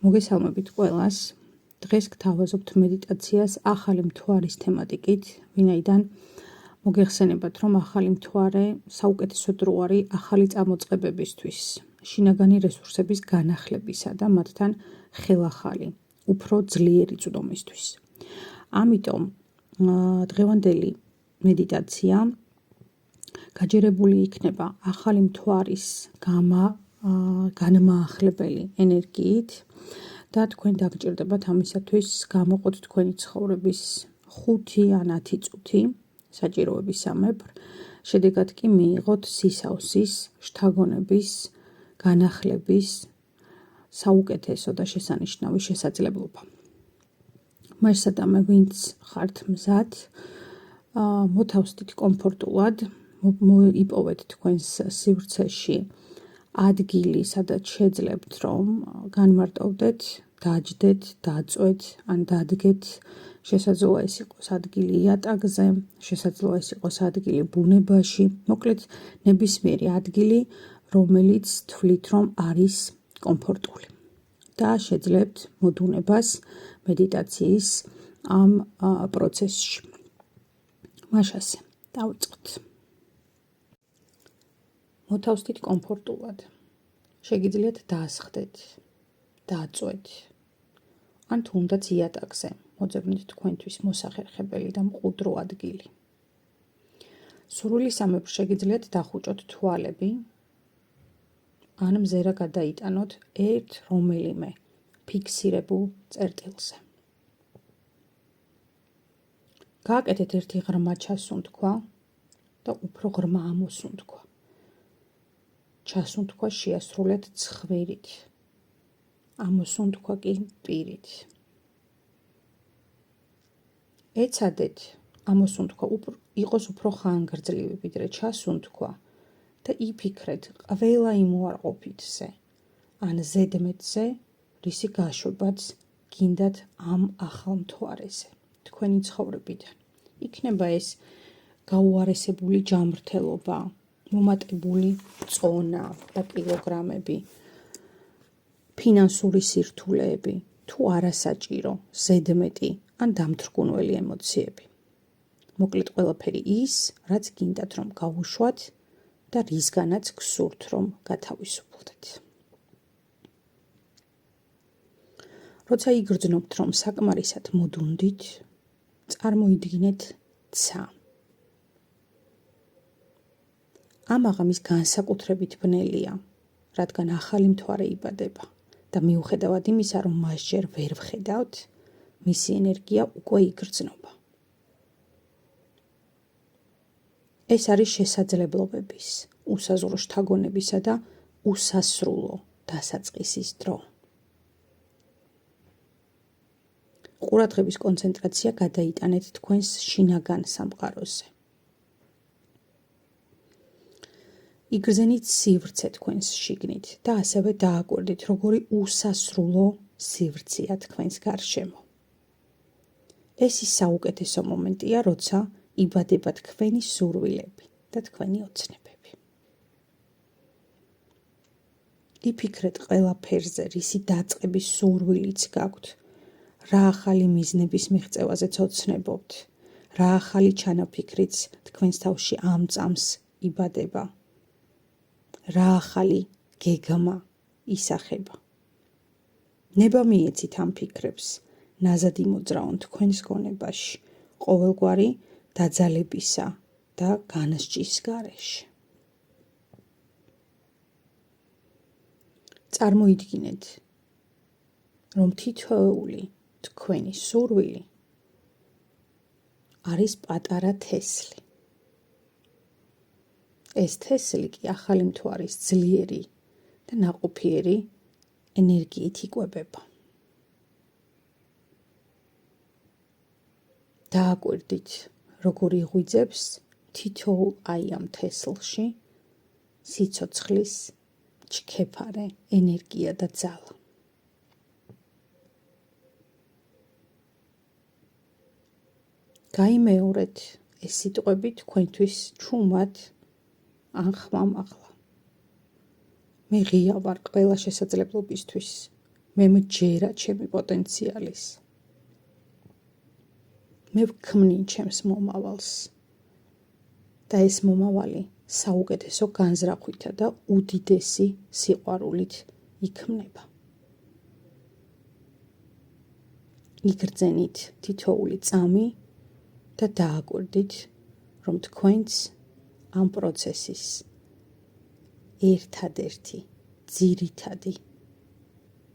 მოგესალმებით ყველას. დღეს გთავაზობთ მედიტაციას ახალი მთვარის თემატიკით, ვინაიდან მოგეხსენებათ, რომ ახალი მთვარე საუკეთესო დრო არის ახალი წამოწყებებისთვის, შინაგანი რესურსების განახლებისა და მათთან ხელახალი, უფრო ძლიერი წვდომისთვის. ამიტომ დღევანდელი მედიტაცია გაჯერებული იქნება ახალი მთვარის განმაახლებელი ენერგიით და თქვენ დაგჭირდებათ ამისათვის გამოყოთ თქვენი ცხოვრების 5 ან 10 წუთი საჭიროებისამებრ, შედეგად კი მიიღოთ სისავსის, შთაგონების, განახლების საუკეთესო და შესანიშნავი შესაძლებლობა. მესადამე, ვინც ხართ მზად, მოთავსდით კომფორტულად, იპოვეთ თქვენს სივრცეში ადგილი, სადაც შეძლებთ, რომ განმარტოვდეთ, დაჯდეთ, დაწვეთ ან დადგეთ. შესაძლოა ეს იყოს ადგილი იატაკზე, შესაძლოა ეს იყოს ადგილი ბუნებაში, მოკლედ ნებისმიერი ადგილი, რომელიც თვლით, რომ არის კომფორტული. და შეძლებთ მოდუნებას მედიტაციის ამ პროცესში. მაშასე, დავიწყოთ. მოთავსდით კომფორტულად. შეგიძლიათ დაასხდეთ, დაწვეთ, ან თუნდაც იატაკზე, მოძებნით თქვენთვის მოსახერხებელი და მყუდრო ადგილი. სურვილისამებრ შეგიძლიათ დახუჭოთ თვალები, ან მზერა გადაიტანოთ ერთ რომელიმე ფიქსირებულ წერტილზე. გააკეთეთ ერთი ღრმა ჩასუნთქვა და უფრო ღრმა ამოსუნთქვა. ჩასუნთქვა შეასრულეთ ცხვირით, ამოსუნთქვა კი პირით. ეცადეთ ამოსუნთქვა იყოს უფრო ხანგრძლივი, ვიდრე ჩასუნთქვა და იფიქრეთ ყველა იმ უარყოფითზე, ან ზედმეტზე, რისი გაშვებაც გინდათ ამ ახალ მთვარეზე, თქვენი ცხოვრებიდან. იქნება ეს გაუარესებული ჯანმრთელობა, მომატებული წონა და კილოგრამები, ფინანსური სირთულეები, თუ არასაჭირო, ზედმეტი ან დამთრგუნველი ემოციები. მოკლედ ყველაფერი ის, რაც გინდათ რომ გაუშვათ და რისგანაც გსურთ რომ გათავისუფლდეთ. როცა იგრძნობთ რომ საკმარისად მოდუნდით, წარმოიდგინეთ ცა. ამ აღამის განსაკუთრებით ბნელია, რადგან ახალი მთვარე იბადება და მიუხედავად იმისა, რომ მას ჯერ ვერ ვხედავთ, მისი ენერგია უკვე იგრძნობა. ეს არის შესაძლებლობების, უსაზღვრო შთაგონებისა და უსასრულო დასაწყისის დრო. ყურადღების კონცენტრაცია გადაიტანეთ თქვენს შინაგან სამყაროზე. იგრძენით სივრცე თქვენს შიგნით და ასევე დააკვირდით, როგორი უსასრულო სივრცეა თქვენს გარშემო. ეს ის საუკეთესო მომენტია, როცა იბადება თქვენი სურვილები და თქვენი ოცნებები. იფიქრეთ ყველაფერზე, რისი დაწყების სურვილიც გაქვთ, რა ახალი მიზნების მიღწევაზეც ოცნებობთ, რა ახალი ჩანაფიქრიც თქვენს თავში ამ წამს იბადება, რა ახალი გეგმა ისახება. ნება მიეცით ამ ფიქრებს, ნაზად იმოძრავონ თქვენს გონებაში, ყოველგვარი დაძალებისა და განსჯის გარეშე. წარმოიდგინეთ, რომ თითოეული თქვენი სურვილი არის პატარა თესლი. ეს თესლი კი ახალი მთვარის ძლიერი და ნაყოფიერი ენერგიით იკვებება. დააკვირდით, როგორ იღვიძებს თითოეულ აი ამ თესლში სიცოცხლის ჩქეფარე ენერგია და ძალა. გაიმეორეთ ეს სიტყვები თქვენთვის ჩუმად ან ხმამაღლა. მე ღია ვარ ყველა შესაძლებლობისთვის, მე მჯერა ჩემი პოტენციალის. მე ვქმნი ჩემს მომავალს. და ეს მომავალი საუკეთესო განზრახვითა და უდიდესი სიყვარულით იქმნება. იგრძენით თითოეული წამი და დააკვირდით, რომ თქვენც ამ პროცესის ერთადერთი, ძირითადი,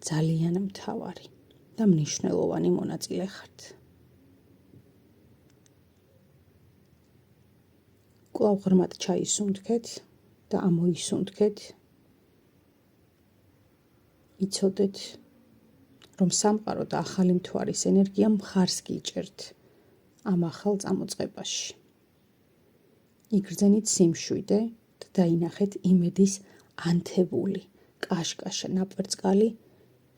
ძალიან მთავარი და მნიშვნელოვანი მონაწილე ხართ. კვლავ ღრმად ჩაისუნთქეთ და ამოისუნთქეთ. იცოდეთ, რომ სამყარო და ახალი მთვარის ენერგია მხარს გიჭერთ ამ ახალ წამოწყებაში. იგრძენით სიმშვიდე და დაინახეთ იმედის ანთებული, კაშკაშა ნაპერწკალი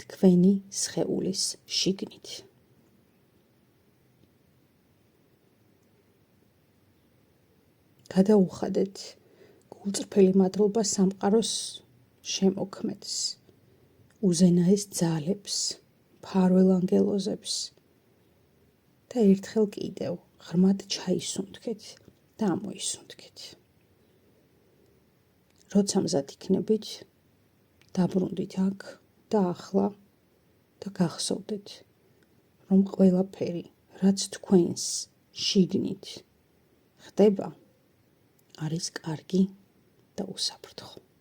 თქვენი სხეულის შიგნით. გადაუხადეთ გულწრფელი მადლობა სამყაროს შემოქმედს, უზენაეს ძალებს, მფარველ ანგელოზებს და ერთხელ კიდევ ღრმად ჩაისუნთქეთ და ამოისუნთქეთ. როცა მზად იქნებით, დაბრუნდით აქ და ახლა და გახსოვდეთ, რომ ყველაფერი, რაც თქვენს შიგნით ხდება, არის კარგი და უსაფრთხო.